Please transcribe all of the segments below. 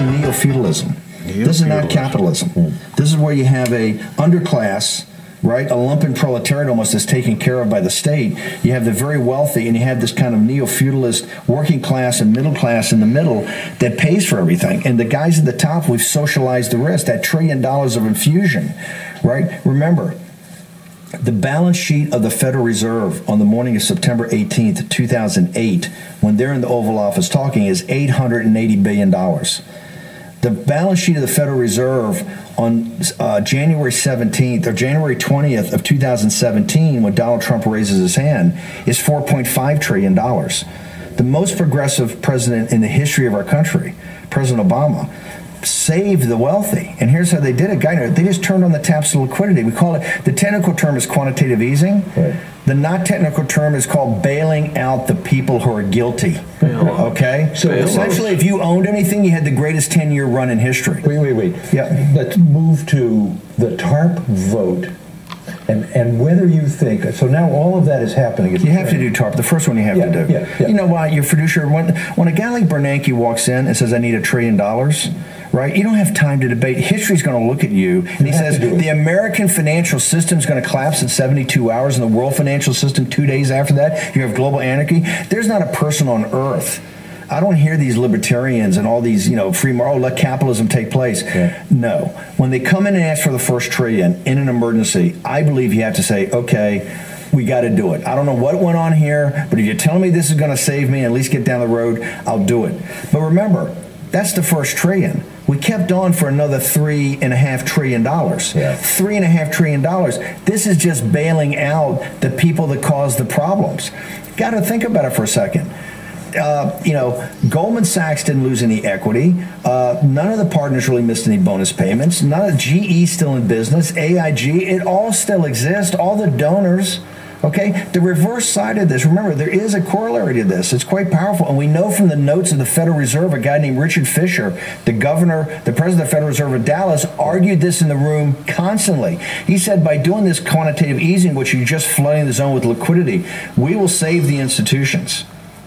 neo-feudalism. This is not capitalism. This is where you have a underclass, right? A lumpen proletariat almost is taken care of by the state. You have the very wealthy, and you have this kind of neo-feudalist working class and middle class in the middle that pays for everything. And the guys at the top, we've socialized the risk, that $1 trillion of infusion, right? Remember, the balance sheet of the Federal Reserve on the morning of September 18th, 2008, when they're in the Oval Office talking, is $880 billion. The balance sheet of the Federal Reserve on January 17th or January 20th of 2017, when Donald Trump raises his hand, is $4.5 trillion. The most progressive president in the history of our country, President Obama, saved the wealthy. And here's how they did it. They just turned on the taps of liquidity. We call it, the technical term is quantitative easing. Right. The not technical term is called bailing out the people who are guilty. Okay? So essentially, if you owned anything, you had the greatest 10-year run in history. Wait. Yeah. Let's move to the TARP vote. And whether you think, so now all of that is happening. You have to do TARP, the first one you have to do. Yeah. You know why? Your fiduciary, when a guy like Bernanke walks in and says, I need $1 trillion, right? You don't have time to debate. History's going to look at you, and he says, the American financial system is going to collapse in 72 hours, and the world financial system 2 days after that, you have global anarchy. There's not a person on earth. I don't hear these libertarians and all these, free market, let capitalism take place. Yeah. No. When they come in and ask for the first trillion in an emergency, I believe you have to say, okay, we got to do it. I don't know what went on here, but if you're telling me this is going to save me and at least get down the road, I'll do it. But remember, that's the first trillion. We kept on for another $3.5 trillion. Yeah. $3.5 trillion. This is just bailing out the people that caused the problems. Got to think about it for a second. Goldman Sachs didn't lose any equity. None of the partners really missed any bonus payments. None of GE still in business. AIG, it all still exists. All the donors. Okay, the reverse side of this, remember, there is a corollary to this. It's quite powerful, and we know from the notes of the Federal Reserve, a guy named Richard Fisher, the president of the Federal Reserve of Dallas, argued this in the room constantly. He said, by doing this quantitative easing, which you're just flooding the zone with liquidity, we will save the institutions.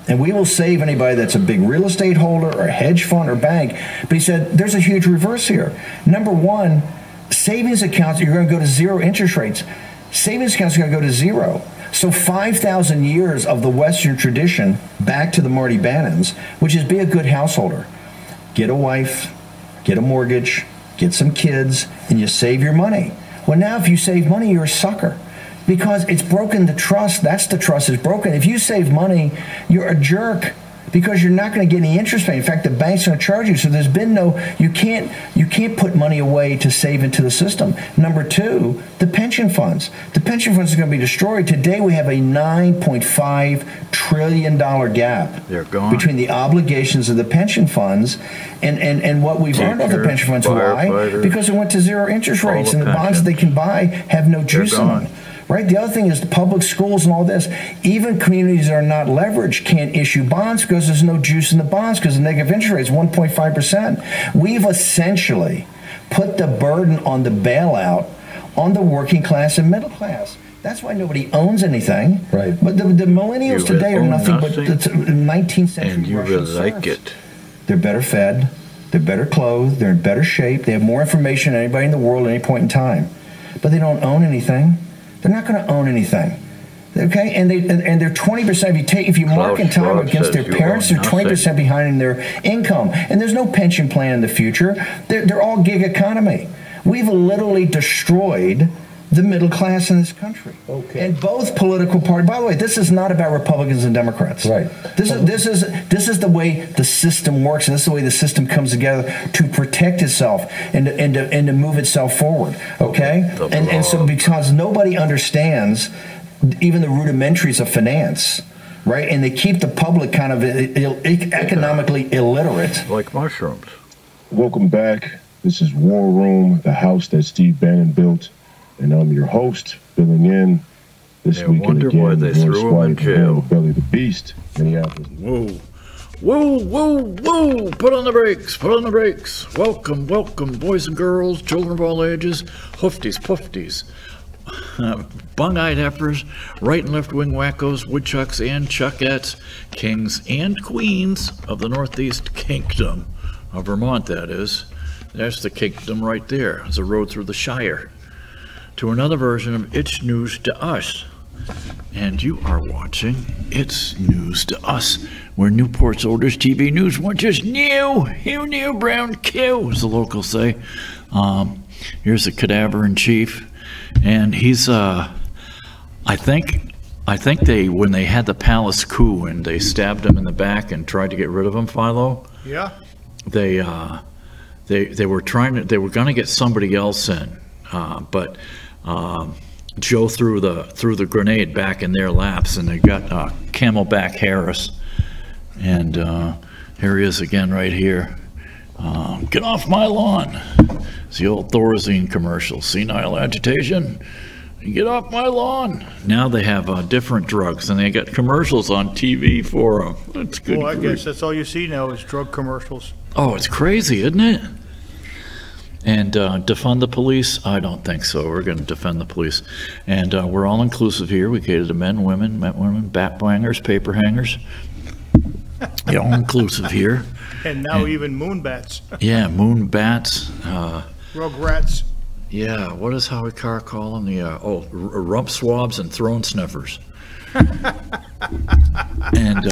And we will save anybody that's a big real estate holder or a hedge fund or bank. But he said, there's a huge reverse here. Number one, savings accounts, you're going to go to zero interest rates. Savings accounts are going to go to zero. So 5,000 years of the Western tradition, back to the Marty Bannons, which is be a good householder. Get a wife, get a mortgage, get some kids, and you save your money. Well, now if you save money, you're a sucker. Because it's broken the trust. That's the trust is broken. If you save money, you're a jerk because you're not going to get any interest rate. In fact, the bank's going to charge you. So there's been you can't put money away to save into the system. Number two, the pension funds. The pension funds are going to be destroyed. Today we have a $9.5 trillion gap between the obligations of the pension funds and what we've earned off the pension funds. Why? Because it went to zero interest rates, and the bonds they can buy have no juice in them. Right. The other thing is the public schools and all this. Even communities that are not leveraged can't issue bonds because there's no juice in the bonds because the negative interest rate is 1.5%. We've essentially put the burden on the bailout on the working class and middle class. That's why nobody owns anything. Right. But the millennials today are nothing but the 19th century and you Russian really like serfs. it. They're better fed. They're better clothed. They're in better shape. They have more information than anybody in the world at any point in time. But they don't own anything. They're not going to own anything, okay? And they're 20%. If you mark in time against their parents, they're 20% behind in their income, and there's no pension plan in the future. They're all gig economy. We've literally destroyed the middle class in this country. Okay. And both political parties. By the way, this is not about Republicans and Democrats. Right. This is the way the system works, and this is the way the system comes together to protect itself and to move itself forward. Okay. And so because nobody understands even the rudimentaries of finance, right? And they keep the public kind of economically illiterate, like mushrooms. Welcome back. This is War Room, the house that Steve Bannon built. And I'm your host, filling in this weekend again. Why they threw him in jail. Belly the Beast, Minneapolis. Whoa! Put on the brakes! Put on the brakes! Welcome, boys and girls, children of all ages, hoofties, pufties, bung-eyed heifers, right and left-wing wackos, woodchucks and chuckettes, kings and queens of the Northeast Kingdom. Vermont, that is. That's the kingdom right there. It's a road through the Shire. To another version of It's News to Us. And you are watching It's News to Us, where Newport's oldest TV news watchers knew. Who knew Brown Q, as the locals say. Here's the cadaver in chief. And he's, I think they, when they had the palace coup and they stabbed him in the back and tried to get rid of him, Philo. Yeah. They were gonna get somebody else in, but Joe threw the grenade back in their laps, and they got Camelback Harris, and here he is again right here. Get off my lawn. It's the old Thorazine commercial. Senile agitation. Get off my lawn. Now they have different drugs, and they got commercials on TV for them. That's good. Well, I guess that's all you see now is drug commercials. Oh, it's crazy, isn't it? And defund the police? I don't think so. We're going to defend the police. And we're all inclusive here. We cater to men, women, bat bangers, paper hangers. You're all inclusive here. And now even moon bats. Yeah, moon bats. Rugrats. Yeah, what does Howie Carr call them? The rump swabs and throne sniffers. And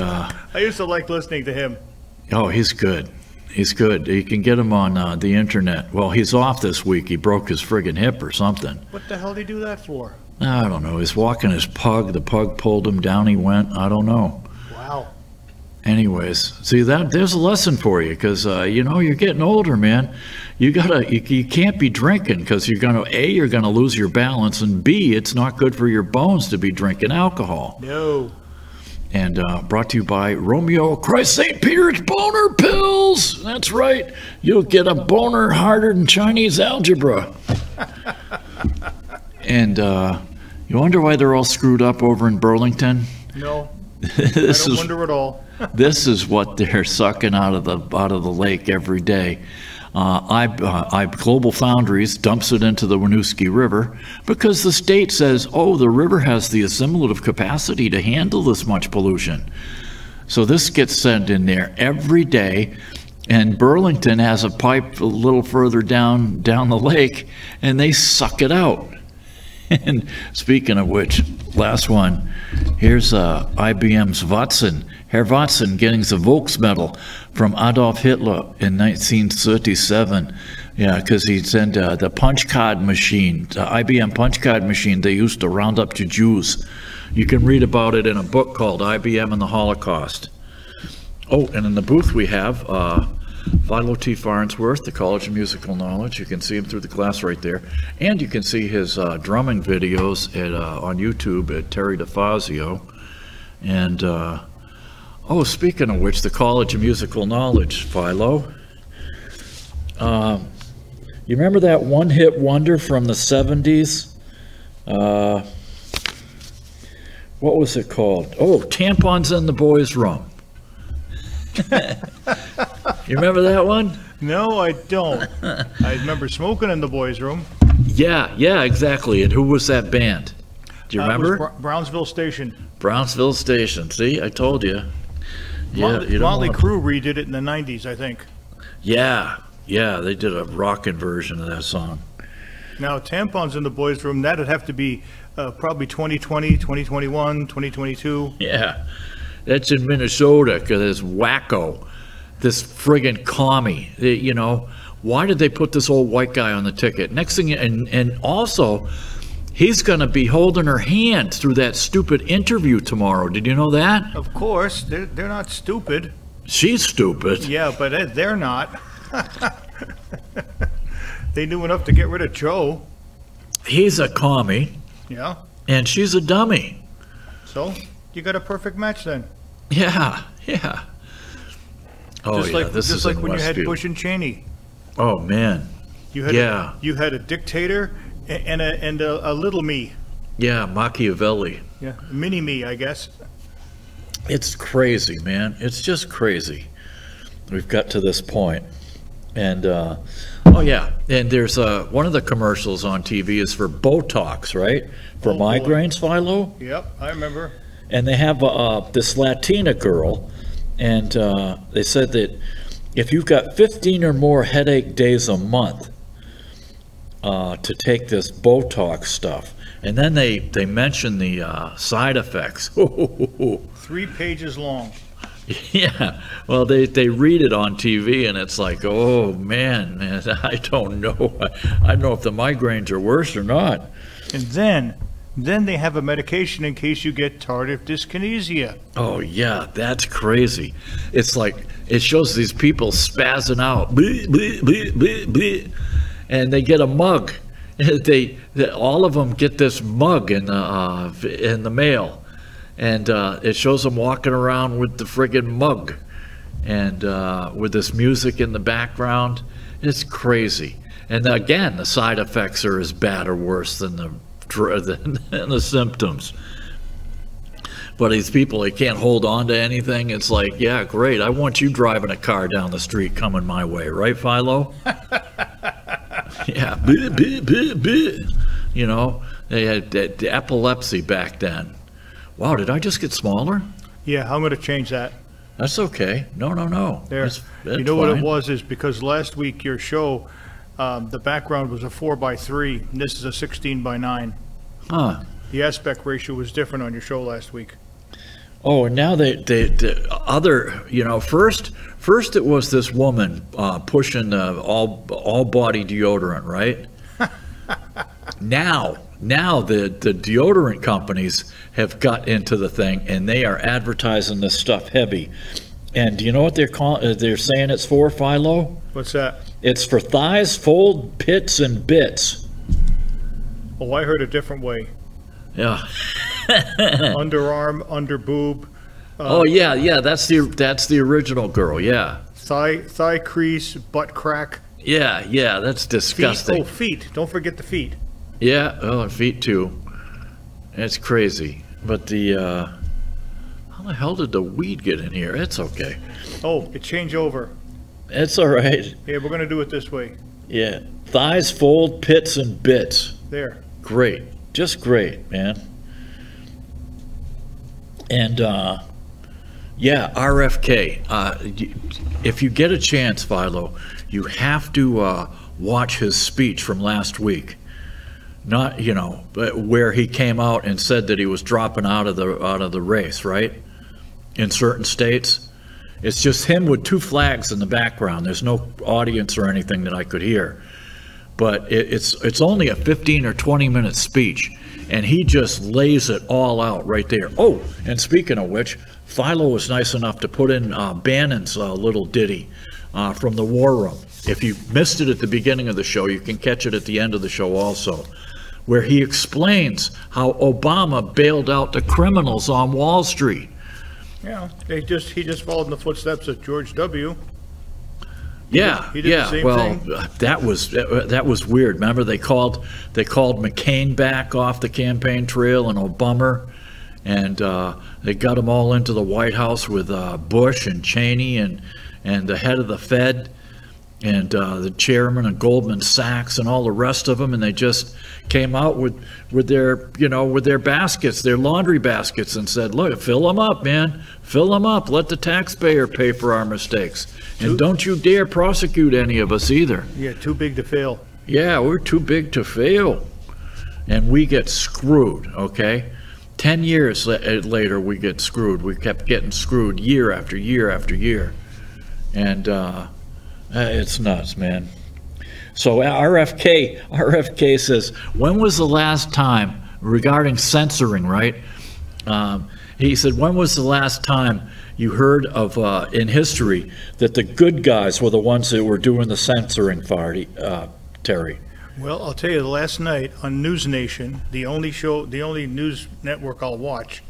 I used to like listening to him. Oh, he's good. He's good. You can get him on the internet. Well, he's off this week. He broke his friggin' hip or something. What the hell did he do that for? I don't know. He's walking his pug. The pug pulled him down. He went. I don't know. Wow. Anyways, see there's a lesson for you, because you're getting older, man. You can't be drinking, because you're gonna lose your balance, and B, it's not good for your bones to be drinking alcohol. No. And brought to you by Romeo Christ St. Peter's Boner Pills. That's right. You'll get a boner harder than Chinese algebra. And you wonder why they're all screwed up over in Burlington? No. I don't wonder at all. This is what they're sucking out of the lake every day. Global Foundries dumps it into the Winooski River because the state says, oh, the river has the assimilative capacity to handle this much pollution. So this gets sent in there every day, and Burlington has a pipe a little further down the lake, and they suck it out. And speaking of which, last one, here's IBM's Watson. Herr Watson getting the Volksmedal from Adolf Hitler in 1937. Yeah, because he sent the punch card machine, the IBM punch card machine they used to round up the Jews. You can read about it in a book called IBM and the Holocaust. Oh, and in the booth we have Philo T. Farnsworth, the College of Musical Knowledge. You can see him through the glass right there. And you can see his drumming videos on YouTube at Terry DeFazio. And, speaking of which, the College of Musical Knowledge, Philo. You remember that one-hit wonder from the 70s? What was it called? Oh, Tampons in the Boys' Room. You remember that one? No, I don't. I remember Smoking in the Boys' Room. Yeah, exactly. And who was that band? Do you remember? It was Brownsville Station. Brownsville Station. See, I told you. Yeah, Motley Crue redid it in the 90s, I think. Yeah, they did a rockin' version of that song. Now, Tampons in the Boys' Room, that'd have to be probably 2020, 2021, 2022. Yeah, that's in Minnesota, because it's wacko. This friggin' commie, why did they put this old white guy on the ticket? Next thing, and also, he's going to be holding her hand through that stupid interview tomorrow. Did you know that? Of course, they're not stupid. She's stupid. Yeah, but they're not. They knew enough to get rid of Joe. He's a commie. Yeah. And she's a dummy. So, you got a perfect match then. Yeah. Oh, just like when you had Bush and Cheney. Oh man. You had a dictator and a little me. Yeah, Machiavelli. Yeah, mini me, I guess. It's crazy, man. It's just crazy. We've got to this point. And and there's one of the commercials on TV is for Botox, right? For migraines, Philo. Yep, I remember. And they have this Latina girl, and they said that if you've got 15 or more headache days a month to take this Botox stuff, and then they mention the side effects. 3 pages long. Yeah, well, they read it on TV, and it's like, oh, man, I don't know. I don't know if the migraines are worse or not. And then they have a medication in case you get tardive dyskinesia. Oh, yeah, that's crazy. It's like, it shows these people spazzing out, bleh, bleh, bleh, bleh, bleh, and they get a mug. All of them get this mug in the mail. And it shows them walking around with the friggin' mug and with this music in the background. It's crazy. And again, the side effects are as bad or worse than the symptoms. But these people, they can't hold on to anything. It's like, yeah, great. I want you driving a car down the street coming my way. Right, Philo? Yeah. Bleh, bleh, bleh, bleh. You know, they had the epilepsy back then. Wow, did I just get smaller? Yeah, I'm going to change that. That's okay. No. There. That's You know what fine. it was is because last week your show, the background was a 4:3, and this is a 16:9. Huh. The aspect ratio was different on your show last week. Oh, and now the other, you know, first it was this woman pushing all body deodorant, right? Now the deodorant companies have got into the thing, and they are advertising this stuff heavy. And do you know what they're saying it's for, Philo? What's that? It's for thighs, fold, pits, and bits. Oh, I heard a different way. Yeah. Underarm, under boob. Oh yeah, that's the original girl. Yeah. Thigh crease, butt crack. Yeah, that's disgusting. Feet. Don't forget the feet. Yeah, oh, and feet too. It's crazy. But how the hell did the weed get in here? It's okay. Oh, it changed over. It's all right. Yeah, we're going to do it this way. Yeah, thighs, fold, pits, and bits. There. Great, just great, man. And yeah, RFK. If you get a chance, Philo, you have to watch his speech from last week. Not, you know, where he came out and said that he was dropping out of the race, right? In certain states, it's just him with 2 flags in the background. There's no audience or anything that I could hear, but it's only a 15 or 20-minute speech, and he just lays it all out right there. Oh, and speaking of which, Philo was nice enough to put in Bannon's little ditty from the War Room. If you missed it at the beginning of the show, you can catch it at the end of the show also, where he explains how Obama bailed out the criminals on Wall Street. Yeah, he just followed in the footsteps of George W. Yeah, He did the same well, thing. that was weird. Remember, they called McCain back off the campaign trail and Obama, and they got them all into the White House with Bush and Cheney and the head of the Fed and the chairman of Goldman Sachs and all the rest of them, and they just came out with their baskets, their laundry baskets, and said, look, fill them up, man, fill them up, let the taxpayer pay for our mistakes, and don't you dare prosecute any of us either. Yeah, too big to fail. Yeah, we're too big to fail, and we get screwed. Okay, 10 years later we get screwed. We kept getting screwed year after year after year, and it's nuts, man. So RFK says, when was the last time, regarding censoring, right? He said, when was the last time you heard of, in history, that the good guys were the ones that were doing the censoring, Terry? Well, I'll tell you, last night on News Nation, the only news network I'll watch,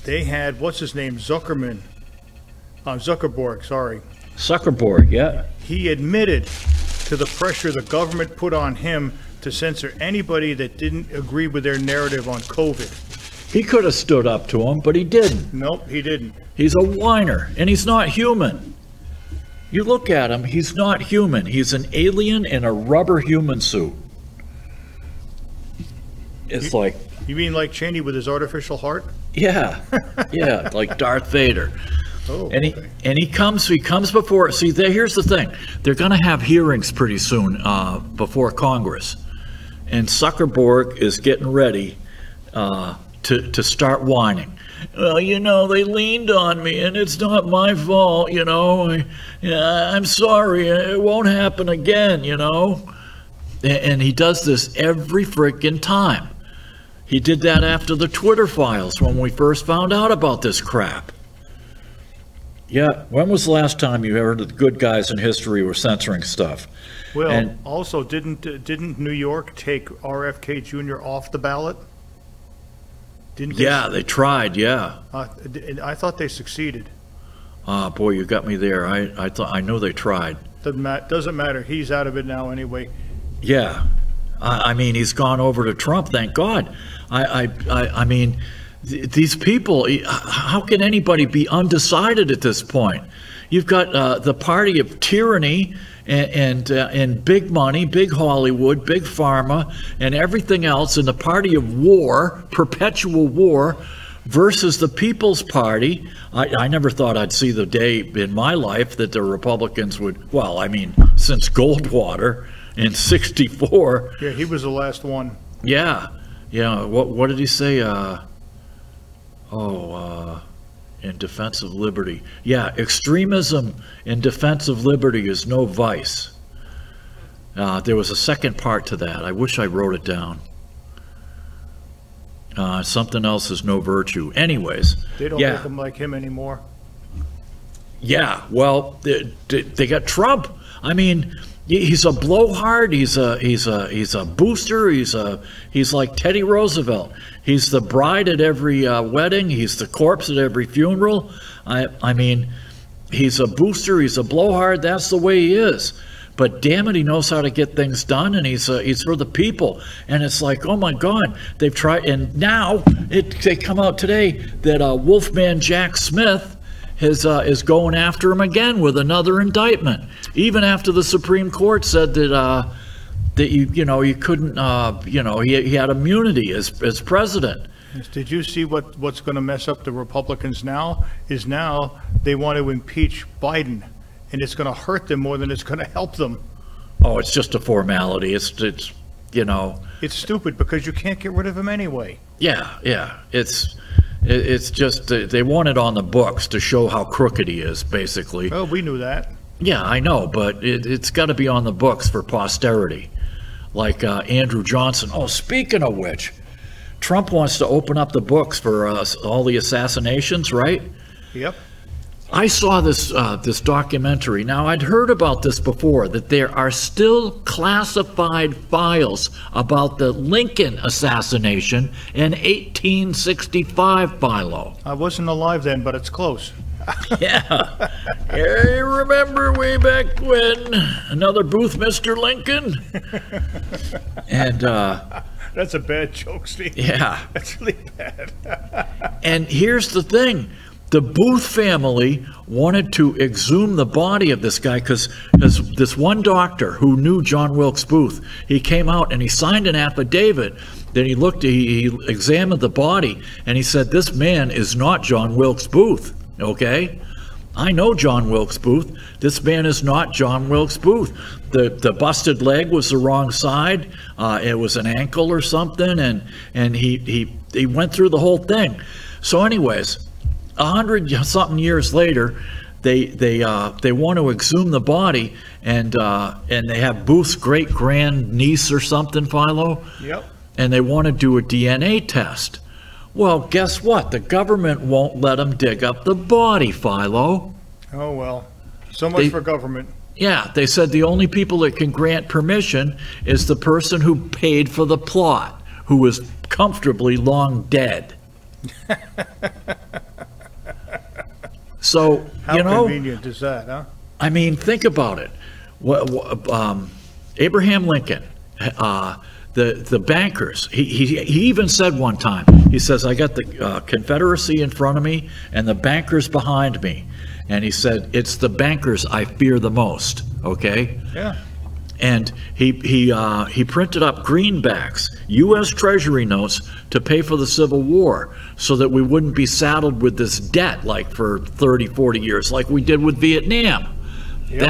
they had, what's his name, Zuckerberg, sorry. Zuckerberg, yeah. He admitted to the pressure the government put on him to censor anybody that didn't agree with their narrative on COVID. He could have stood up to him, but he didn't. Nope, he didn't. He's a whiner, and he's not human. You look at him, he's not human. He's an alien in a rubber human suit. It's like... You mean like Cheney with his artificial heart? Yeah, yeah, like Darth Vader. Oh, and okay. he comes before. See, here's the thing: they're going to have hearings pretty soon before Congress, and Zuckerberg is getting ready to start whining. Well, you know, they leaned on me, and it's not my fault. You know, I'm sorry. It won't happen again. You know, and he does this every freaking time. He did that after the Twitter files when we first found out about this crap. Yeah, when was the last time you heard the good guys in history were censoring stuff? Well, And- also, didn't New York take RFK Jr. off the ballot? Didn't they? Yeah, they tried. Yeah. I thought they succeeded. Boy, you got me there. I know they tried. Doesn't matter. He's out of it now anyway. Yeah, I mean, he's gone over to Trump. Thank God. I mean, these people. How can anybody be undecided at this point? You've got the party of tyranny and big money, big Hollywood, big pharma, and everything else, and the party of war, perpetual war, versus the People's Party. I never thought I'd see the day in my life that the Republicans would. Well, I mean, since Goldwater in '64. Yeah, he was the last one. Yeah. What did he say? In defense of liberty. Yeah, extremism in defense of liberty is no vice. There was a second part to that. I wish I wrote it down. Something else is no virtue. Anyways. They don't make him like him anymore. Yeah, well, they got Trump. I mean, he's a blowhard. He's a booster. He's like Teddy Roosevelt. He's the bride at every wedding. He's the corpse at every funeral. I mean, he's a booster. He's a blowhard. That's the way he is. But damn it, he knows how to get things done, and he's for the people. And it's like, oh my God, they've tried. And now they come out today that Wolfman Jack Smith is going after him again with another indictment, even after the Supreme Court said that you couldn't he had immunity as president. Did you see what's going to mess up the Republicans now? Now they want to impeach Biden, and it's going to hurt them more than it's going to help them. Oh, it's just a formality. It's It's stupid because you can't get rid of him anyway. Yeah. It's just they want it on the books to show how crooked he is, basically. Well, we knew that. Yeah, I know, but it's got to be on the books for posterity. Like Andrew Johnson. Oh, speaking of which, Trump wants to open up the books for all the assassinations, right? Yep. I saw this documentary. Now, I'd heard about this before, that there are still classified files about the Lincoln assassination in 1865, Philo. I wasn't alive then, but it's close. Yeah. I remember way back when, another booth, Mr. Lincoln. And that's a bad joke, Steve. Yeah. That's really bad. And here's the thing. The Booth family wanted to exhume the body of this guy because this one doctor who knew John Wilkes Booth, he came out and he signed an affidavit. Then he examined the body, and he said, this man is not John Wilkes Booth, okay? I know John Wilkes Booth. This man is not John Wilkes Booth. The busted leg was the wrong side. It was an ankle or something, and he went through the whole thing. So anyways, 100-something years later, they want to exhume the body, and they have Booth's great-grand niece or something, Philo. Yep. And they want to do a DNA test. Well, guess what? The government won't let them dig up the body, Philo. Oh, well. So much for government. Yeah, they said the only people that can grant permission is the person who paid for the plot, who is comfortably long dead. So, How convenient is that, huh? I mean, think about it. Abraham Lincoln, the bankers, he even said one time, he says, I got the Confederacy in front of me and the bankers behind me. And he said, it's the bankers I fear the most, okay? Yeah. And he printed up greenbacks, U.S. Treasury notes, to pay for the Civil War so that we wouldn't be saddled with this debt like for 30, 40 years like we did with Vietnam. Yep.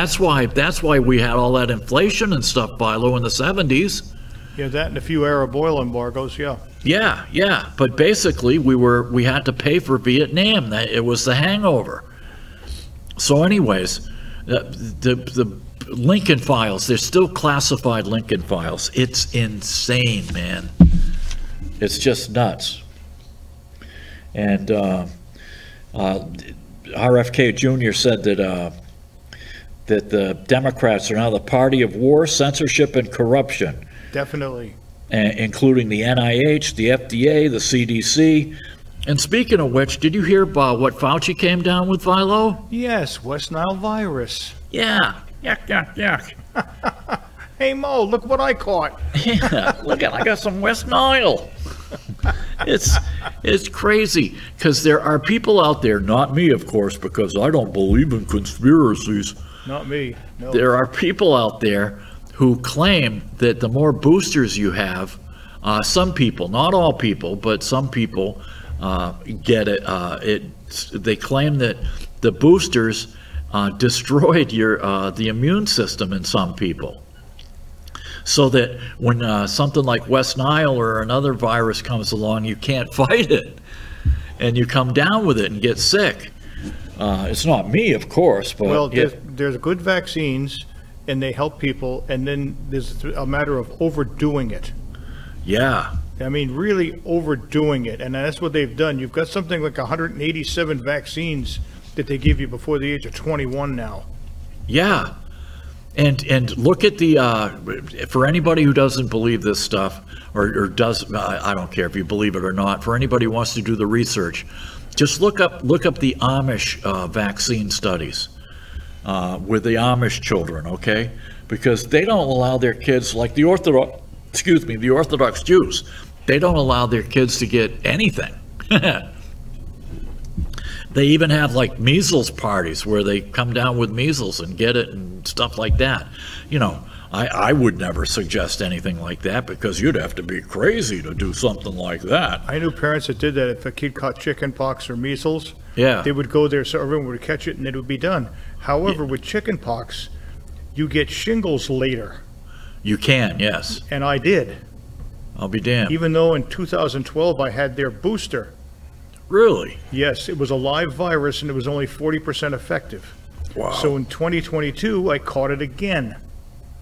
That's why we had all that inflation and stuff, Bilo, in the 70s. Yeah, that and a few Arab oil embargoes, yeah. Yeah. But basically, we had to pay for Vietnam. It was the hangover. So anyways, the Lincoln files, they're still classified Lincoln files. It's insane, man. It's just nuts. And RFK Jr. said that the Democrats are now the party of war, censorship, and corruption. Definitely. Including the NIH, the FDA, the CDC. And speaking of which, did you hear about what Fauci came down with, Philo? Yes, West Nile virus. Yeah. Yuck. Hey, Mo, look what I caught. Yeah, I got some West Nile. It's crazy, because there are people out there, not me, of course, because I don't believe in conspiracies. Not me, no. There are people out there who claim that the more boosters you have, some people, not all people, but some people get it. They claim that the boosters destroyed the immune system in some people, so that when something like West Nile or another virus comes along, you can't fight it, and you come down with it and get sick. It's not me, of course, but well, there's good vaccines, and they help people, and then there's a matter of overdoing it. Yeah. I mean, really overdoing it, and that's what they've done. You've got something like 187 vaccines that they give you before the age of 21 now. Yeah. And look at the, for anybody who doesn't believe this stuff, or does, I don't care if you believe it or not, for anybody who wants to do the research, just look up the Amish vaccine studies with the Amish children, okay? Because they don't allow their kids, like the Orthodox Jews, they don't allow their kids to get anything. They even have like measles parties where they come down with measles and get it and stuff like that. You know, I would never suggest anything like that, because you'd have to be crazy to do something like that. I knew parents that did that. If a kid caught chicken pox or measles, yeah, they would go there so everyone would catch it and it would be done. However, with chicken pox, you get shingles later. You can, yes. And I did. I'll be damned. Even though in 2012 I had their booster. Really? Yes, it was a live virus and it was only 40% effective. Wow. So in 2022, I caught it again.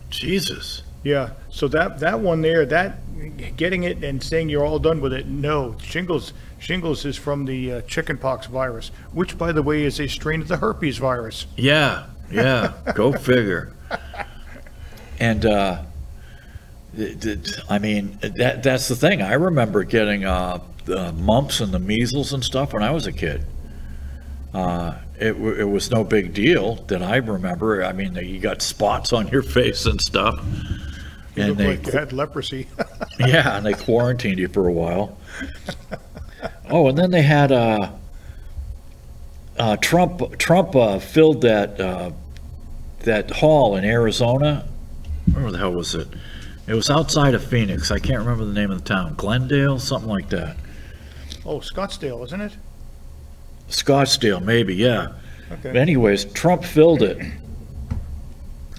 Jesus. Yeah, so that one there, that getting it and saying you're all done with it, no. Shingles is from the chickenpox virus, which, by the way, is a strain of the herpes virus. Yeah, go figure. And I mean, that's the thing. I remember getting the mumps and the measles and stuff when I was a kid. It was no big deal that I remember. I mean, you got spots on your face and stuff. You looked like you had leprosy. Yeah, and they quarantined you for a while. Oh, and then they had Trump filled that hall in Arizona. Where the hell was it? It was outside of Phoenix. I can't remember the name of the town. Glendale, something like that. Oh, Scottsdale, isn't it? Scottsdale, maybe, yeah. Okay. But anyways, Trump filled it.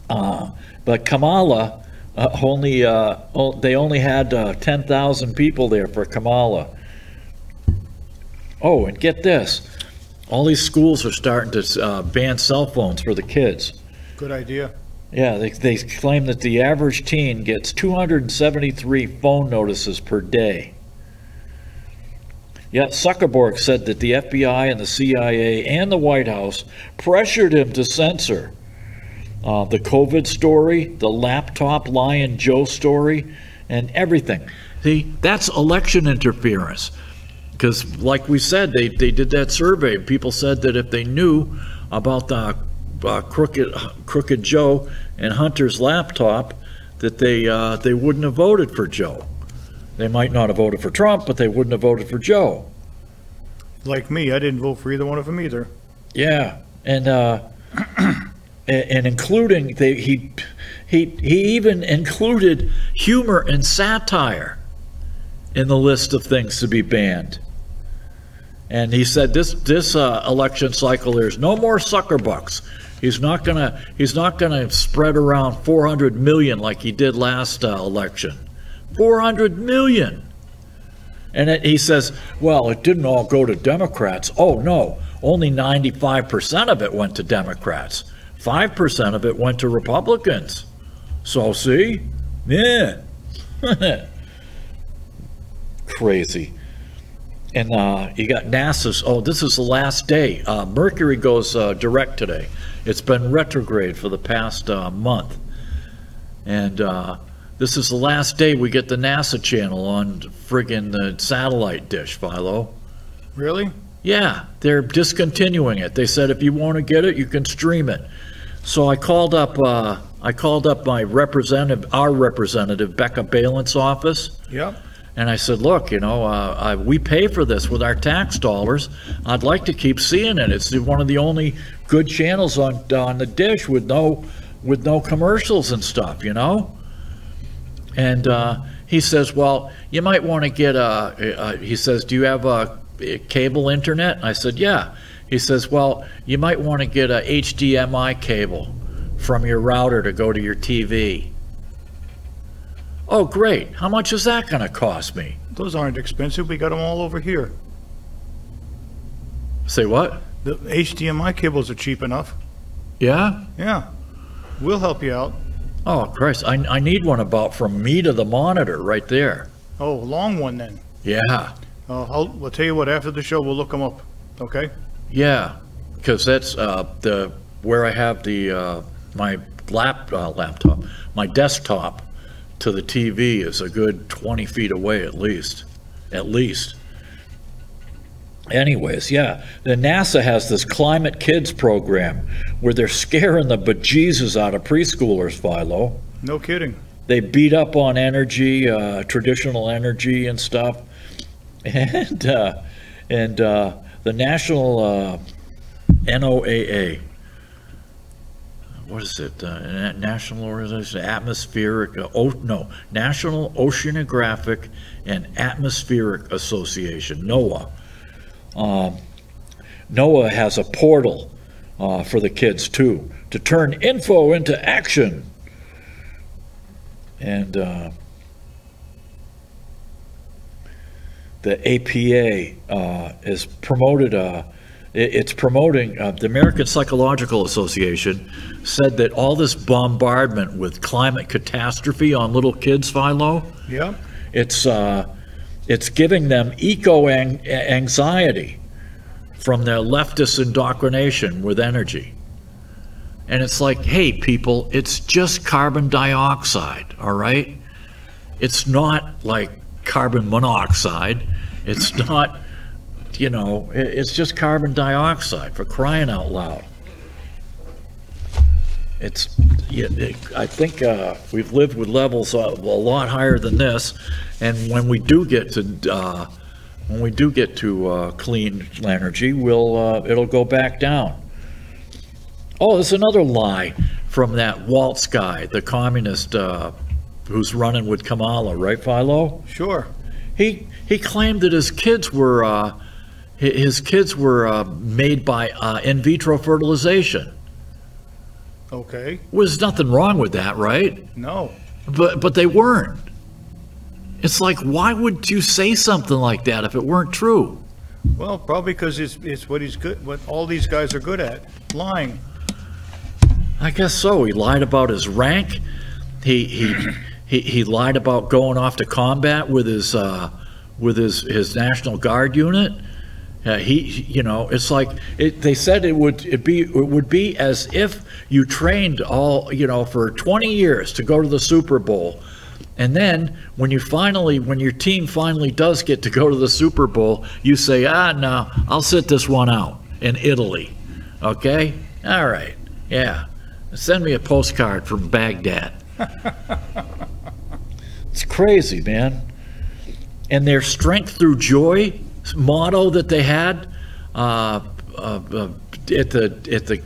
But Kamala they only had 10,000 people there for Kamala. Oh, and get this. All these schools are starting to ban cell phones for the kids. Good idea. Yeah, they claim that the average teen gets 273 phone notices per day. Yet Zuckerberg said that the FBI and the CIA and the White House pressured him to censor the COVID story, the laptop Lion Joe story, and everything. See, that's election interference. Because like we said, they did that survey. People said that if they knew about the Crooked Joe and Hunter's laptop, that they wouldn't have voted for Joe. They might not have voted for Trump, but they wouldn't have voted for Joe. Like me, I didn't vote for either one of them either. Yeah, and and including he even included humor and satire in the list of things to be banned. And he said this election cycle, there's no more sucker bucks. He's not gonna spread around 400 million like he did last election. 400 million. And he says, well, it didn't all go to Democrats. Oh no, only 95% of it went to Democrats. 5% of it went to Republicans. So see, yeah, crazy. And you got NASA's, oh, this is the last day. Mercury goes direct today. It's been retrograde for the past month. And this is the last day we get the NASA channel on friggin' the satellite dish, Philo. Really? Yeah, they're discontinuing it. They said if you want to get it, you can stream it. So I called up my representative, our representative, Becca Balin's office. Yep. And I said, look, you know, we pay for this with our tax dollars. I'd like to keep seeing it. It's one of the only good channels on the dish with no commercials and stuff, you know. And he says, well, you might want to get he says, do you have a cable internet? I said, yeah. He says, well, you might want to get a HDMI cable from your router to go to your TV. Oh, great. How much is that going to cost me? Those aren't expensive. We got them all over here. Say what? The HDMI cables are cheap enough. Yeah? Yeah. We'll help you out. Oh, Christ. I need one about from me to the monitor right there. Oh, a long one then. Yeah. We'll tell you what, after the show, we'll look them up. Okay? Yeah. Because that's where I have the my laptop, my desktop to the TV is a good 20 feet away at least. Anyways, yeah, the NASA has this Climate Kids program where they're scaring the bejesus out of preschoolers, Philo. No kidding. They beat up on energy, traditional energy and stuff. And the national NOAA, what is it? National Organization, National Oceanographic and Atmospheric Association, NOAA. NOAA has a portal for the kids too, to turn info into action. And the APA is promoted. It's promoting, the American Psychological Association said that all this bombardment with climate catastrophe on little kids, Philo, yeah, it's giving them eco-anxiety from their leftist indoctrination with energy. And it's like, hey, people, it's just carbon dioxide, all right? It's not like carbon monoxide. It's not... You know, it's just carbon dioxide, for crying out loud. I think we've lived with levels a lot higher than this, and when we do get to clean energy, it'll go back down. Oh, there's another lie from that Waltz guy, the communist who's running with Kamala, right, Philo? Sure. He claimed that his kids were made by in vitro fertilization. Okay. There's nothing wrong with that, right? No. But they weren't. It's like, why would you say something like that if it weren't true? Well, probably because it's what all these guys are good at, lying. I guess so. He lied about his rank. He lied about going off to combat with his National Guard unit. It's like they said it would be as if you trained for 20 years to go to the Super Bowl, and then when your team finally does get to go to the Super Bowl, you say, no, I'll sit this one out in Italy. Okay, all right, yeah, send me a postcard from Baghdad. It's crazy, man. And their strength through joy motto that they had at the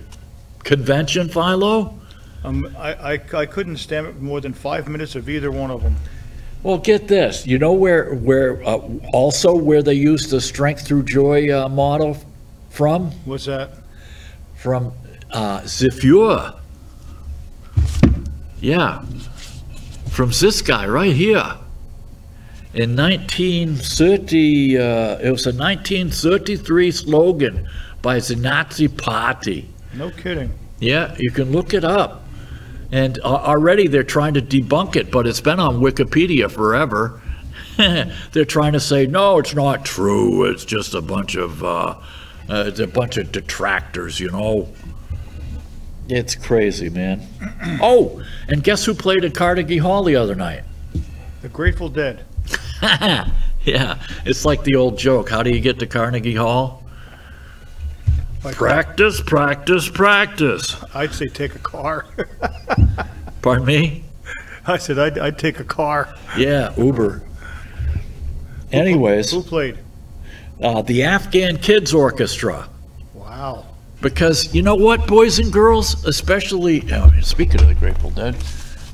convention, Philo? I couldn't stand it more than 5 minutes of either one of them. Well, get this. You know where also where they use the Strength Through Joy model from? What's that? From Zephyr. Yeah, from this guy right here. In 1930, it was a 1933 slogan by the Nazi Party. No kidding. Yeah, you can look it up. And already they're trying to debunk it, but it's been on Wikipedia forever. They're trying to say, no, it's not true. It's just a bunch of detractors, you know. It's crazy, man. Oh, and guess who played at Carnegie Hall the other night? The Grateful Dead. Yeah, it's like the old joke. How do you get to Carnegie Hall? Practice, practice, practice. I'd say take a car. Pardon me? I said I'd take a car. Yeah, Uber. Anyways. Who played? The Afghan Kids Orchestra. Wow. Because you know what, boys and girls, especially, speaking of the Grateful Dead,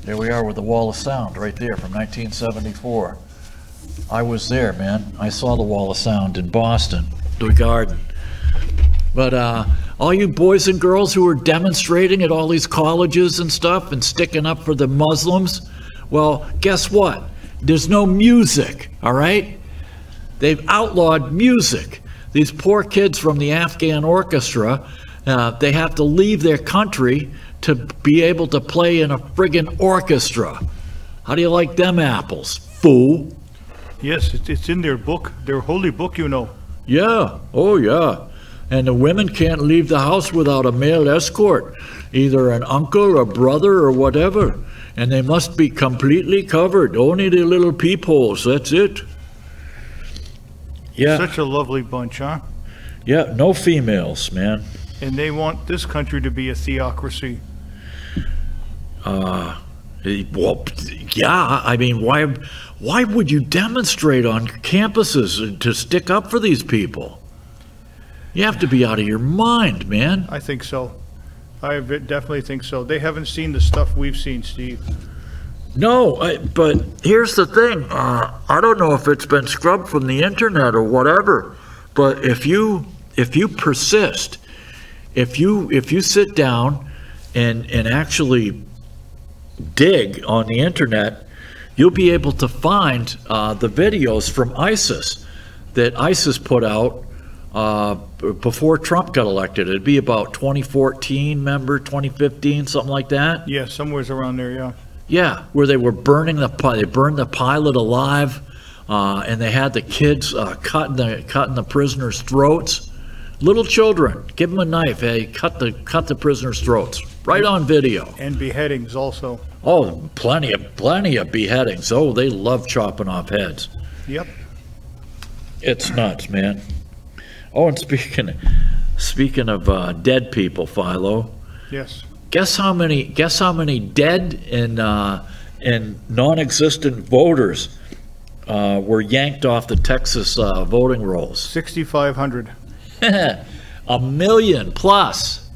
there we are with the Wall of Sound right there from 1974. I was there, man. I saw the Wall of Sound in Boston, the Garden. But all you boys and girls who are demonstrating at all these colleges and stuff and sticking up for the Muslims, well, guess what? There's no music, all right? They've outlawed music. These poor kids from the Afghan orchestra, they have to leave their country to be able to play in a friggin' orchestra. How do you like them apples, fool? Yes, it's in their book, their holy book, you know. Yeah, oh yeah. And the women can't leave the house without a male escort, either an uncle or brother or whatever. And they must be completely covered, only the little peepholes, that's it. Yeah. Such a lovely bunch, huh? Yeah, no females, man. And they want this country to be a theocracy. Well, yeah, I mean, why would you demonstrate on campuses to stick up for these people? You have to be out of your mind, man. I think so. I definitely think so. They haven't seen the stuff we've seen, Steve. No, but here's the thing. I don't know if it's been scrubbed from the internet or whatever, but if you persist, if you sit down and actually dig on the internet, you'll be able to find the videos from ISIS that ISIS put out before Trump got elected. It'd be about 2014, remember, 2015, something like that. Yeah, somewhere's around there. Yeah. Yeah, where they were burning they burned the pilot alive, and they had the kids cutting the prisoners' throats. Little children, give them a knife. Hey, cut the prisoners' throats. Right on video. And beheadings also. Oh, plenty of beheadings. Oh, they love chopping off heads. Yep. It's nuts, man. Oh, and speaking of dead people, Philo. Yes. Guess how many dead and non-existent voters were yanked off the Texas voting rolls? 6,500. 1 million plus.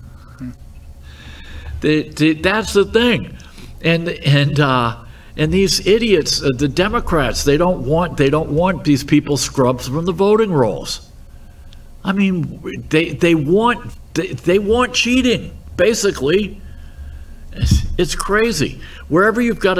That's the thing, and these idiots, the Democrats, they don't want these people scrubbed from the voting rolls. I mean, they want cheating, basically. It's crazy. Wherever you've got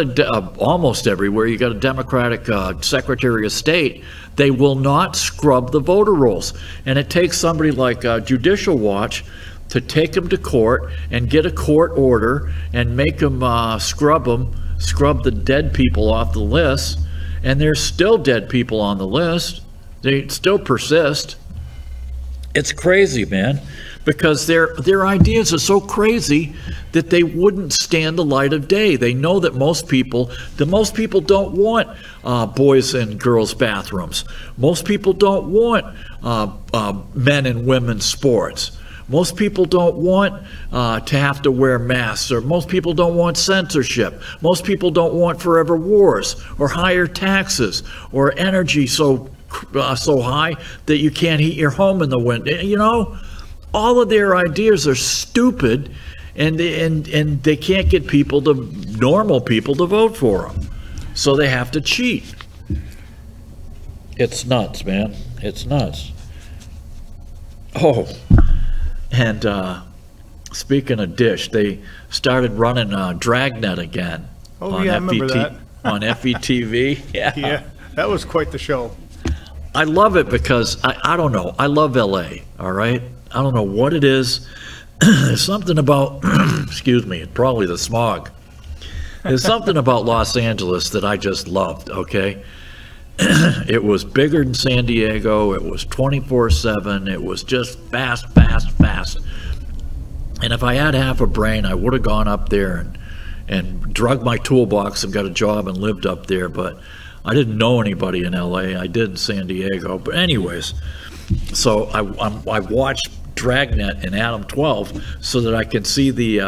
almost everywhere you got a Democratic Secretary of State, they will not scrub the voter rolls. And it takes somebody like Judicial Watch to take them to court and get a court order and make them scrub the dead people off the list. And there's still dead people on the list. They still persist. It's crazy, man. Because their ideas are so crazy that they wouldn't stand the light of day. They know that most people don't want boys and girls bathrooms. Most people don't want men and women's sports. Most people don't want to have to wear masks, or most people don't want censorship. Most people don't want forever wars or higher taxes or energy so high that you can't heat your home in the winter. You know? All of their ideas are stupid, and they can't get normal people to vote for them, so they have to cheat. It's nuts, man. It's nuts. Oh, and speaking of Dish, they started running Dragnet again. Oh, on yeah, I remember that. On FETV. Yeah. Yeah, that was quite the show. I love it because, I don't know, I love LA, all right? I don't know what it is. There's something about, excuse me, probably the smog. There's something about Los Angeles that I just loved, okay? It was bigger than San Diego. It was 24/7. It was just fast, fast, fast. And if I had half a brain, I would have gone up there and drugged my toolbox and got a job and lived up there. But I didn't know anybody in LA. I did in San Diego. But anyways, so I watched Dragnet in Adam 12 so that I can see the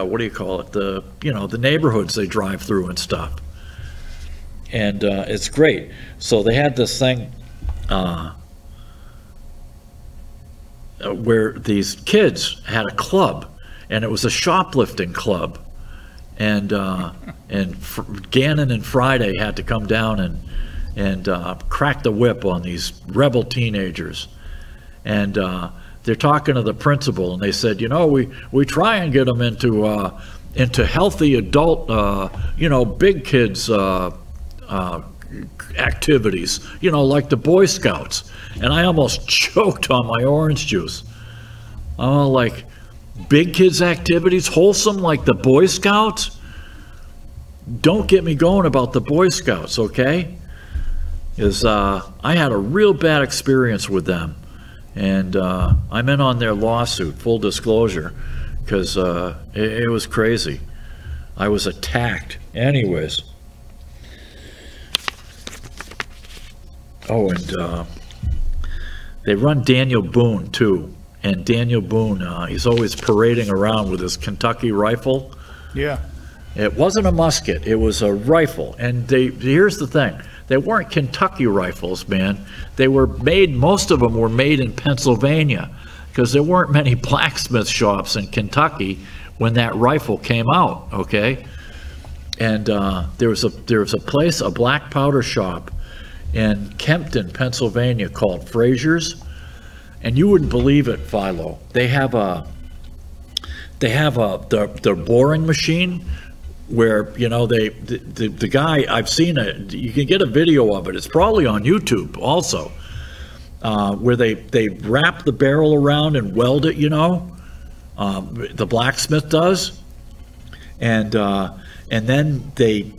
what do you call it? The neighborhoods they drive through and stuff. And it's great. So they had this thing where these kids had a club, and it was a shoplifting club, and Gannon and Friday had to come down and crack the whip on these rebel teenagers, and they're talking to the principal, and they said, we try and get them into healthy adult, big kids activities, like the Boy Scouts. And I almost choked on my orange juice. Oh, like big kids activities, wholesome like the Boy Scouts? Don't get me going about the Boy Scouts, okay? Because I had a real bad experience with them. And I'm in on their lawsuit, full disclosure, because it was crazy. I was attacked. Anyways. Oh, and they run Daniel Boone, too. And Daniel Boone, he's always parading around with his Kentucky rifle. Yeah. It wasn't a musket. It was a rifle. And here's the thing. They weren't Kentucky rifles, man. They were made, most of them were made in Pennsylvania, because there weren't many blacksmith shops in Kentucky when that rifle came out, okay? And there was a place, a black powder shop in Kempton, Pennsylvania, called Frazier's, and you wouldn't believe it, Philo. They have the boring machine where the guy, I've seen it. You can get a video of it. It's probably on YouTube also, where they wrap the barrel around and weld it. The blacksmith does, and then they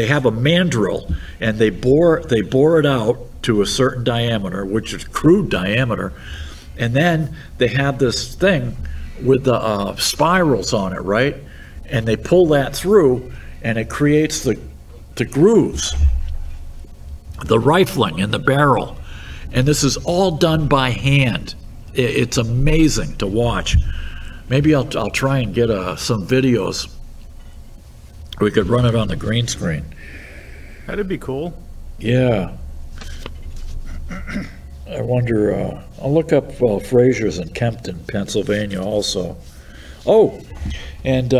have a mandrel, and they bore it out to a certain diameter, which is crude diameter, and then they have this thing with the spirals on it, right? And they pull that through, and it creates the grooves, the rifling in the barrel, and this is all done by hand. It's amazing to watch. Maybe I'll try and get some videos. We could run it on the green screen. That'd be cool. Yeah. I wonder, I'll look up Frazier's in Kempton, Pennsylvania also. Oh, and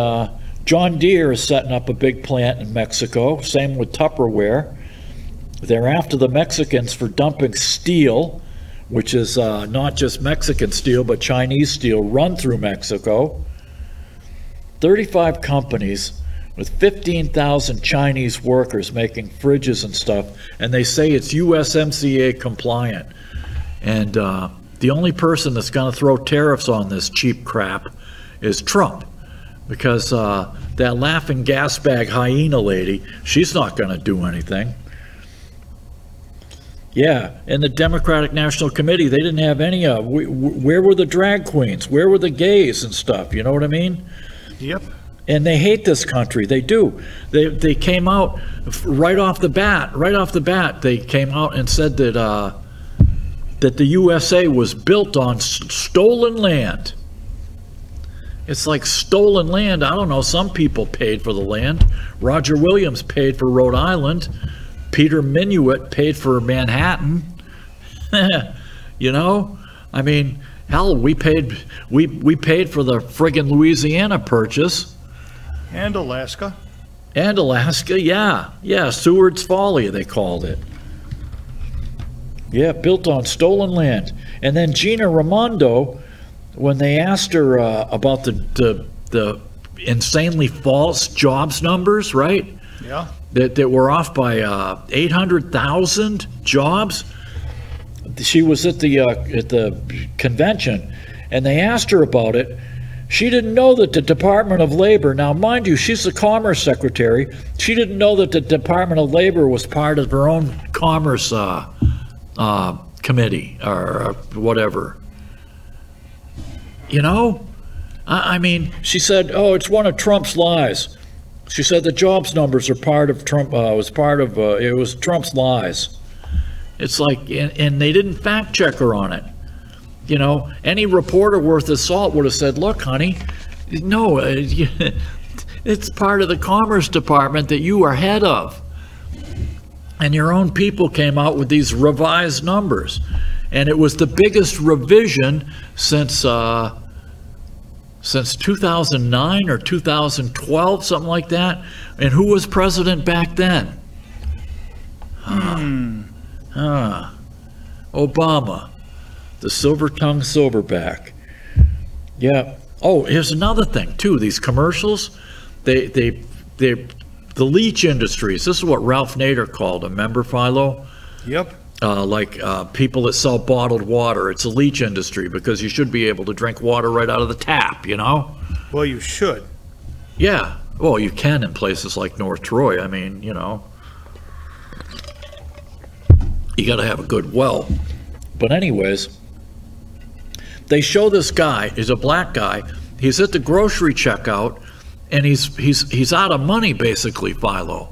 John Deere is setting up a big plant in Mexico. Same with Tupperware. They're after the Mexicans for dumping steel, which is not just Mexican steel, but Chinese steel run through Mexico. 35 companies with 15,000 Chinese workers making fridges and stuff, and they say it's USMCA compliant. And the only person that's going to throw tariffs on this cheap crap is Trump, because that laughing gas bag hyena lady, she's not going to do anything. Yeah, and the Democratic National Committee, they didn't have any where were the drag queens? Where were the gays and stuff? You know what I mean? Yep. And they hate this country. They do. They came out right off the bat. They came out and said that the USA was built on stolen land. It's like stolen land. I don't know. Some people paid for the land. Roger Williams paid for Rhode Island. Peter Minuit paid for Manhattan. I mean, Hell, we paid for the friggin' Louisiana purchase. And Alaska. And Alaska, yeah. Yeah, Seward's Folly, they called it. Yeah, built on stolen land. And then Gina Raimondo, when they asked her about the insanely false jobs numbers, right? Yeah. That were off by 800,000 jobs. She was at the convention, and they asked her about it. She didn't know that the Department of Labor, now mind you, she's the Commerce Secretary, she didn't know that the Department of Labor was part of her own Commerce committee or whatever. You know? I mean, she said, oh, it's one of Trump's lies. She said the jobs numbers are part of Trump, it was Trump's lies. It's like, and they didn't fact check her on it. You know, any reporter worth his salt would have said, look, honey, no, it's part of the Commerce Department that you are head of. And your own people came out with these revised numbers. And it was the biggest revision since 2009 or 2012, something like that. And who was president back then? Obama, the silver-tongued silverback. Yeah. Oh, here's another thing too. These commercials, the leech industries. This is what Ralph Nader called them. Remember, Philo? Yep. People that sell bottled water. It's a leech industry because you should be able to drink water right out of the tap, you know? Well, you should. Yeah. Well, you can in places like North Troy. I mean, you know, you got to have a good well. But anyways, they show this guy. He's a black guy. He's at the grocery checkout, and he's out of money, basically, Philo.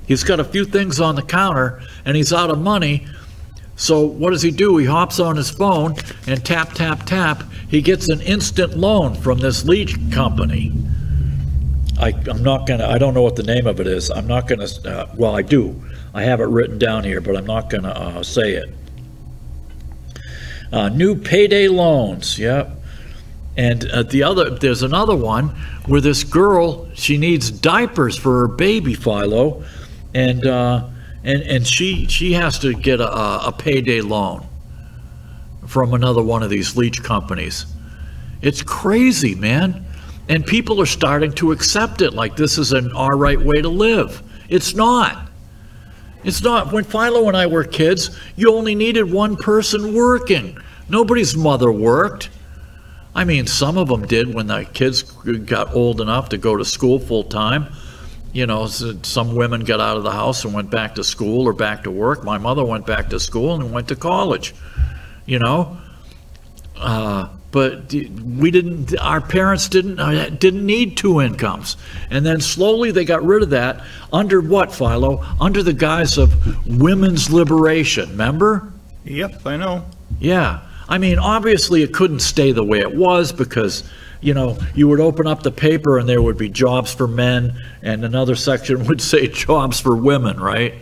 He's got a few things on the counter, and he's out of money. So what does he do? He hops on his phone and tap, tap, tap. He gets an instant loan from this leech company. I'm not gonna, I don't know what the name of it is. I'm not gonna, well, I do. I have it written down here, but I'm not gonna say it. New payday loans, yep. And there's another one where this girl, she needs diapers for her baby, Philo, and she has to get a payday loan from another one of these leech companies. It's crazy, man. And people are starting to accept it like this is an all right way to live. It's not. It's not. When Philo and I were kids, you only needed one person working. Nobody's mother worked. I mean, some of them did when the kids got old enough to go to school full time. You know, some women got out of the house and went back to school or back to work. My mother went back to school and went to college, you know. But we didn't, our parents didn't need two incomes. And then slowly they got rid of that under what, Philo? Under the guise of women's liberation, remember? Yep, I know. Yeah. I mean, obviously it couldn't stay the way it was because, you know, you would open up the paper and there would be jobs for men and another section would say jobs for women, right?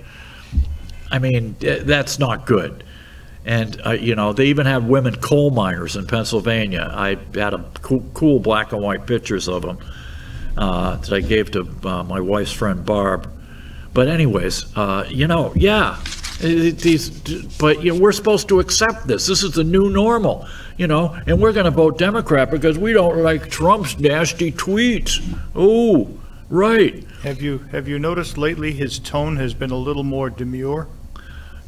I mean, that's not good. And, you know, they even have women coal miners in Pennsylvania. I had a cool black and white pictures of them that I gave to my wife's friend Barb. But anyways, you know, yeah. But you know, we're supposed to accept this. This is the new normal, you know, and we're going to vote Democrat because we don't like Trump's nasty tweets. Oh, right. Have you noticed lately his tone has been a little more demure?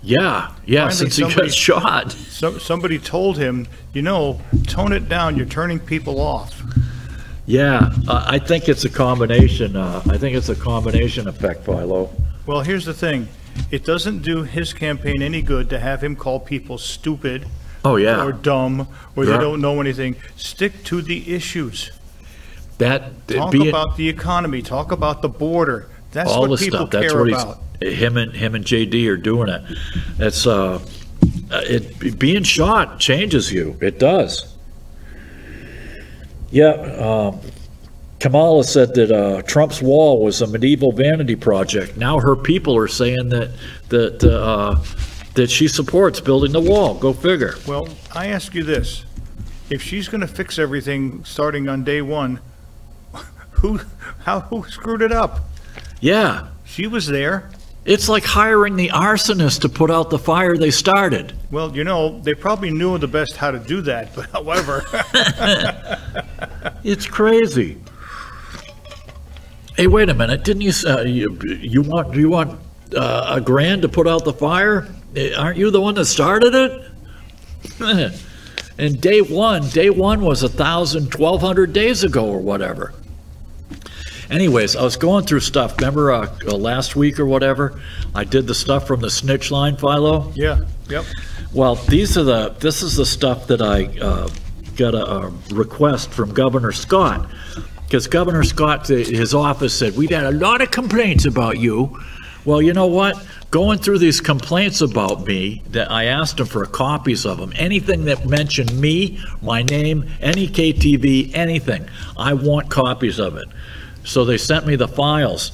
Yeah, finally, since he got shot. Somebody told him, you know, tone it down. You're turning people off. Yeah, I think it's a combination. I think it's a combination effect, Philo. Well, here's the thing. It doesn't do his campaign any good to have him call people stupid. Oh, yeah. Or dumb, or they don't know anything. Stick to the issues. Talk about the economy. Talk about the border. That's what people care about. Him and JD are doing it. That's being shot changes you. It does. Yeah. Kamala said that Trump's wall was a medieval vanity project. Now her people are saying that she supports building the wall. Go figure. Well, I ask you this. if she's going to fix everything starting on day one, who screwed it up? Yeah. She was there. It's like hiring the arsonist to put out the fire they started. Well, you know, they probably knew the best how to do that, but however. It's crazy. Hey, wait a minute. Didn't you you want $1,000 to put out the fire? Aren't you the one that started it? And day one was 1,200 days ago or whatever. Anyways, I was going through stuff. Remember last week or whatever? I did the stuff from the snitch line, Philo? Yeah, yep. Well, this is the stuff that I got a request from Governor Scott. Because Governor Scott, his office said, we've had a lot of complaints about you. Well, you know what? Going through these complaints about me, that I asked him for copies of them. Anything that mentioned me, my name, NEK-TV, anything. I want copies of it. So they sent me the files.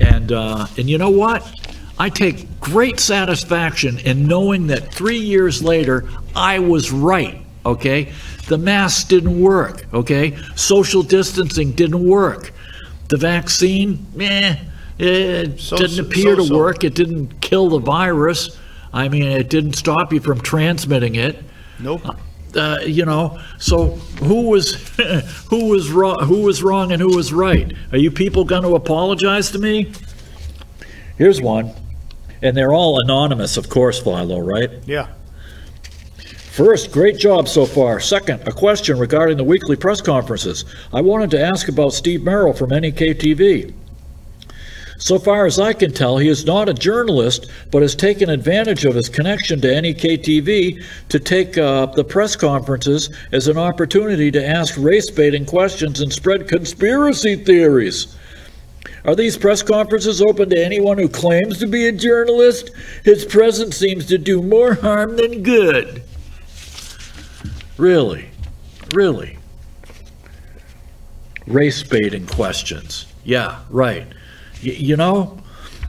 And you know what? I take great satisfaction in knowing that 3 years later, I was right, okay? The masks didn't work, okay? Social distancing didn't work. The vaccine, it didn't appear to work. It didn't kill the virus. I mean, it didn't stop you from transmitting it. Nope. You know, so who was wrong? Who was wrong and who was right? Are you people going to apologize to me? Here's one, and they're all anonymous, of course, Philo, right? Yeah. First, great job so far. Second, a question regarding the weekly press conferences. I wanted to ask about Steve Merrill from NEK-TV. So far as I can tell, he is not a journalist, but has taken advantage of his connection to NEK-TV to take the press conferences as an opportunity to ask race-baiting questions and spread conspiracy theories. Are these press conferences open to anyone who claims to be a journalist? His presence seems to do more harm than good. Really? Really? Race-baiting questions. Yeah, right. You know?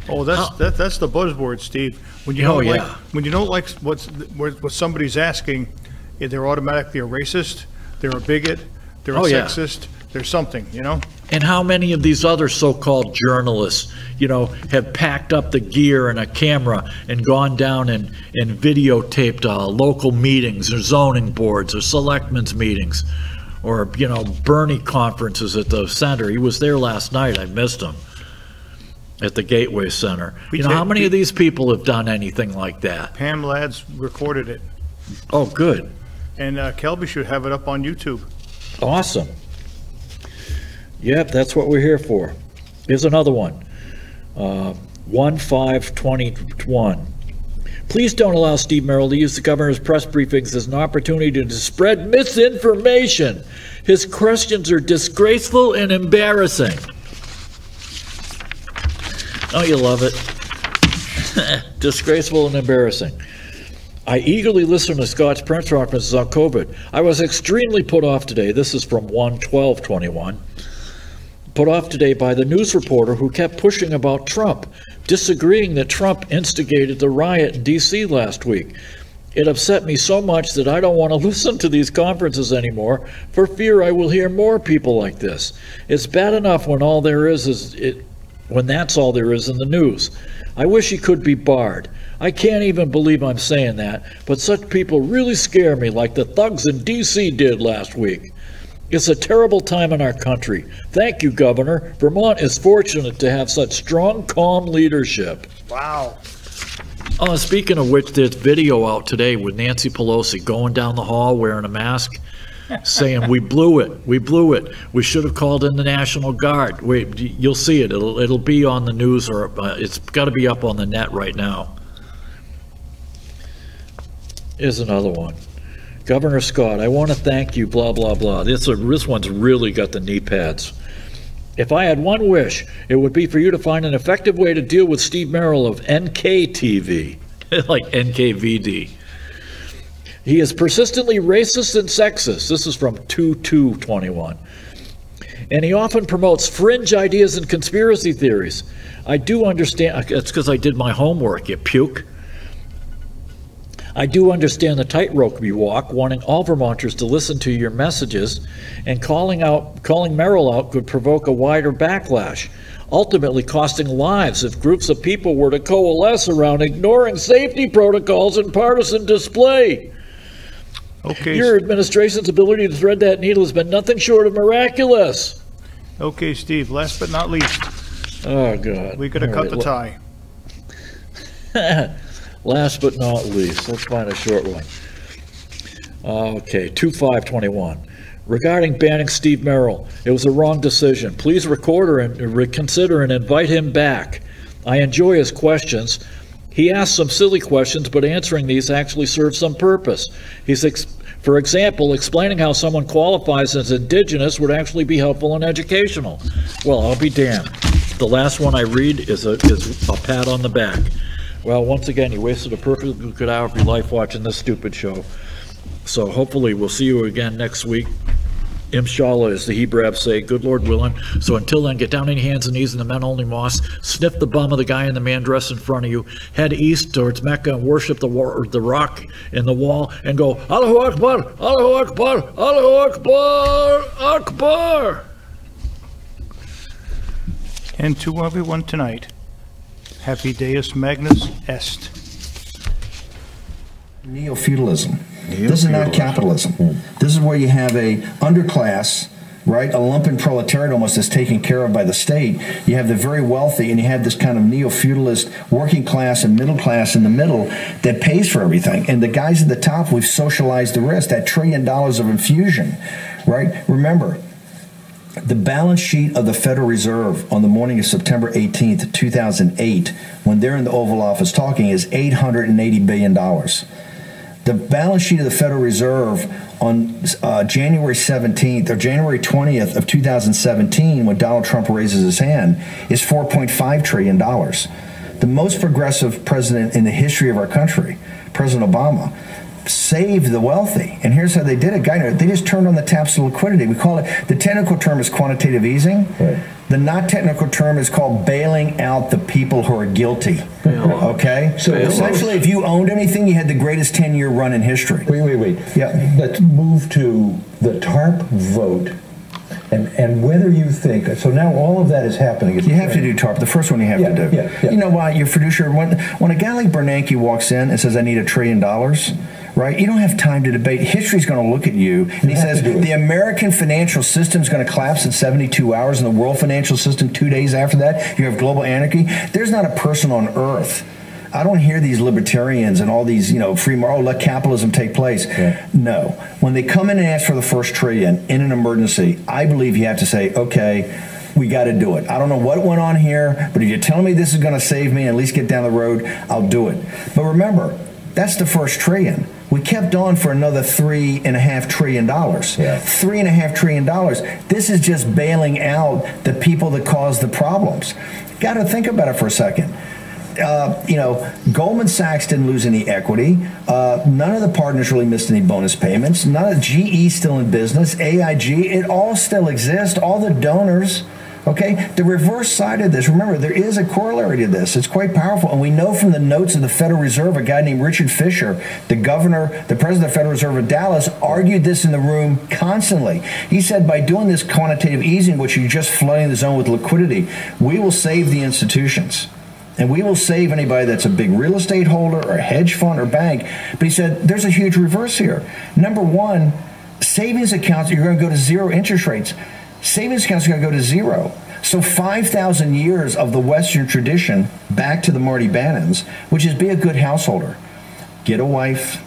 Oh, that's the buzzword, Steve. When you don't like what somebody's asking, they're automatically a racist, they're a bigot, they're a sexist, they're something, you know? And how many of these other so-called journalists, you know, have packed up the gear and a camera and gone down and videotaped local meetings or zoning boards or selectmen's meetings or, you know, Bernie conferences at the center. He was there last night. I missed him. At the Gateway Center. You know, how many of these people have done anything like that? Pam Ladd's recorded it. Oh, good. And Kelby should have it up on YouTube. Awesome. Yep, that's what we're here for. Here's another one. 1/5/21. Please don't allow Steve Merrill to use the governor's press briefings as an opportunity to spread misinformation. His questions are disgraceful and embarrassing. Oh, you love it. Disgraceful and embarrassing. I eagerly listened to Scott's press conferences on COVID. I was extremely put off today. This is from 1/12/21. Put off today by the news reporter who kept pushing about Trump, disagreeing that Trump instigated the riot in D.C. last week. It upset me so much that I don't want to listen to these conferences anymore for fear I will hear more people like this. It's bad enough when all there is when that's all there is in the news. I wish he could be barred. I can't even believe I'm saying that, but such people really scare me like the thugs in D.C. did last week. It's a terrible time in our country. Thank you, Governor. Vermont is fortunate to have such strong, calm leadership. Wow. Oh, speaking of which, there's video out today with Nancy Pelosi going down the hall wearing a mask, saying, we blew it, we should have called in the National Guard. Wait, you'll see it, it'll be on the news, or it's got to be up on the net right now. Here's another one. Governor Scott, I want to thank you, blah, blah, blah. This one's really got the knee pads. If I had one wish, it would be for you to find an effective way to deal with Steve Merrill of NEK-TV, like NKVD. He is persistently racist and sexist. This is from 2/2/21. And he often promotes fringe ideas and conspiracy theories. I do understand. It's because I did my homework, you puke. I do understand the tightrope you walk, wanting all Vermonters to listen to your messages, and calling Merrill out could provoke a wider backlash, ultimately costing lives if groups of people were to coalesce around ignoring safety protocols and partisan display. Okay. Your administration's ability to thread that needle has been nothing short of miraculous. Okay, Steve, last but not least. Oh, God. We could have cut the tie. Last but not least, let's find a short one. Okay, 2521. Regarding banning Steve Merrill, it was a wrong decision. Please reconsider and invite him back. I enjoy his questions. He asks some silly questions, but answering these actually serves some purpose. For example, explaining how someone qualifies as indigenous would actually be helpful and educational. Well, I'll be damned. The last one I read is a pat on the back. Well, once again, you wasted a perfectly good hour of your life watching this stupid show. So hopefully we'll see you again next week. Inshallah, as the Hebrabs say, good Lord willing. So until then, get down on your hands and knees in the men-only mosque, sniff the bum of the guy in the man dress in front of you, head east towards Mecca and worship the rock in the wall, and go, Allahu Akbar, Allahu Akbar, Allahu Akbar, Akbar. And to everyone tonight, Happy Deus Magnus Est. Neo-feudalism. This is not capitalism. This is where you have a underclass, right? A lumpen proletariat almost is taken care of by the state. You have the very wealthy, and you have this kind of neo-feudalist working class and middle class in the middle that pays for everything. And the guys at the top, we've socialized the risk. That $1 trillion of infusion, right? Remember, the balance sheet of the Federal Reserve on the morning of September 18th, 2008, when they're in the Oval Office talking, is $880 billion. The balance sheet of the Federal Reserve on January 17th or January 20th of 2017, when Donald Trump raises his hand, is $4.5 trillion. The most progressive president in the history of our country, President Obama, saved the wealthy. And here's how they did it. They just turned on the taps of liquidity. We call it, the technical term is quantitative easing. Right. The not technical term is called bailing out the people who are guilty. Okay? So essentially, if you owned anything, you had the greatest 10-year run in history. Wait. Yeah. Let's move to the TARP vote. And whether you think, so now all of that is happening. You have to do TARP. The first one you have to do. Yeah. You know why? Your fiduciary, when a guy like Bernanke walks in and says, I need $1 trillion, right? You don't have time to debate. History's going to look at you, and he says, the American financial system is going to collapse in 72 hours, and the world financial system 2 days after that, you have global anarchy. There's not a person on earth. I don't hear these libertarians and all these, let capitalism take place. Yeah. No. When they come in and ask for the first $1 trillion in an emergency, I believe you have to say, okay, we got to do it. I don't know what went on here, but if you're telling me this is going to save me and at least get down the road, I'll do it. But remember, that's the first $1 trillion. We kept on for another $3.5 trillion. Yeah. $3.5 trillion. This is just bailing out the people that caused the problems. Got to think about it for a second. Goldman Sachs didn't lose any equity. None of the partners really missed any bonus payments. None of GE still in business. AIG, it all still exists. All the donors. Okay, the reverse side of this, remember, there is a corollary to this. It's quite powerful, and we know from the notes of the Federal Reserve, a guy named Richard Fisher, the president of the Federal Reserve of Dallas, argued this in the room constantly. He said, by doing this quantitative easing, which you're just flooding the zone with liquidity, we will save the institutions. And we will save anybody that's a big real estate holder or a hedge fund or bank. But he said, there's a huge reverse here. Number one, savings accounts, you're going to go to zero interest rates. Savings accounts are going to go to zero. So 5,000 years of the Western tradition back to the Marty Bannons, which is be a good householder. Get a wife,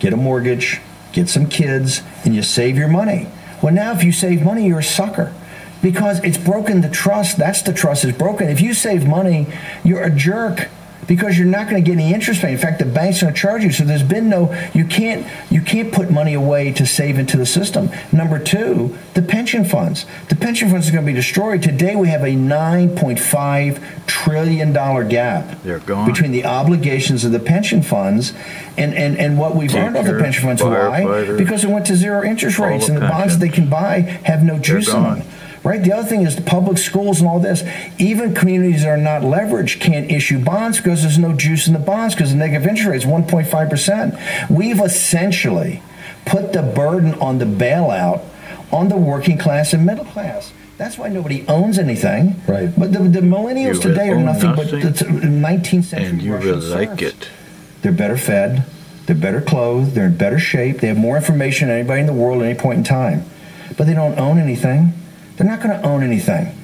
get a mortgage, get some kids, and you save your money. Well, now if you save money, you're a sucker. Because it's broken the trust. That's the trust is broken. If you save money, you're a jerk because you're not going to get any interest payment. In fact, the bank's going to charge you. So there's been you can't put money away to save into the system. Number two, the pension funds. The pension funds are going to be destroyed. Today we have a $9.5 trillion gap between the obligations of the pension funds and what we've earned off the pension funds. Why? Because it went to zero interest rates, and the bonds that they can buy have no juice in them. Right? The other thing is the public schools and all this. Even communities that are not leveraged can't issue bonds because there's no juice in the bonds because the negative interest rate is 1.5%. We've essentially put the burden on the bailout on the working class and middle class. That's why nobody owns anything. Right. But the millennials today are nothing but the 19th century and you Russian really like serfs. it. They're better fed. They're better clothed. They're in better shape. They have more information than anybody in the world at any point in time. But they don't own anything. They're not going to own anything.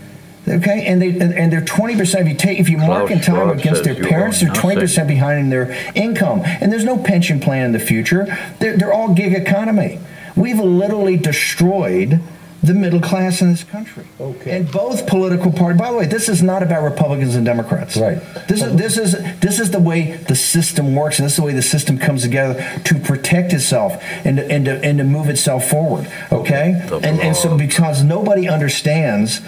Okay, and they're 20%. If you mark in time against their parents, they're 20% behind in their income, and there's no pension plan in the future. They're all gig economy. We've literally destroyed the middle class in this country. Okay. And both political parties. By the way, this is not about Republicans and Democrats. Right. This is the way the system works, and this is the way the system comes together to protect itself and to move itself forward. Okay. And so because nobody understands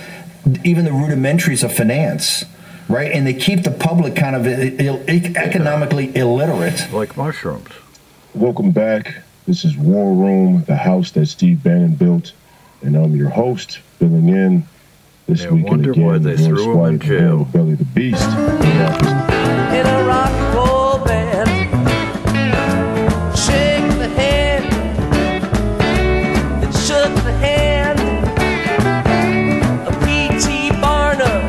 even the rudimentaries of finance, right? And they keep the public kind of economically illiterate. Like mushrooms. Welcome back. This is War Room, the house that Steve Bannon built. And I'm your host, filling in this weekend again. Why they threw him in jail. Belly the Beast. In a rock and roll band, shake the hand, it shook the hand of P.T. Barnum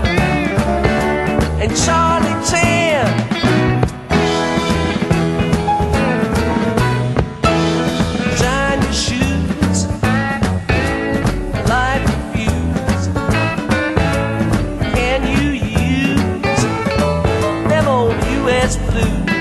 and Charlie Chan. Shine your shoes, light the fuse. Can you use them old U.S. blues?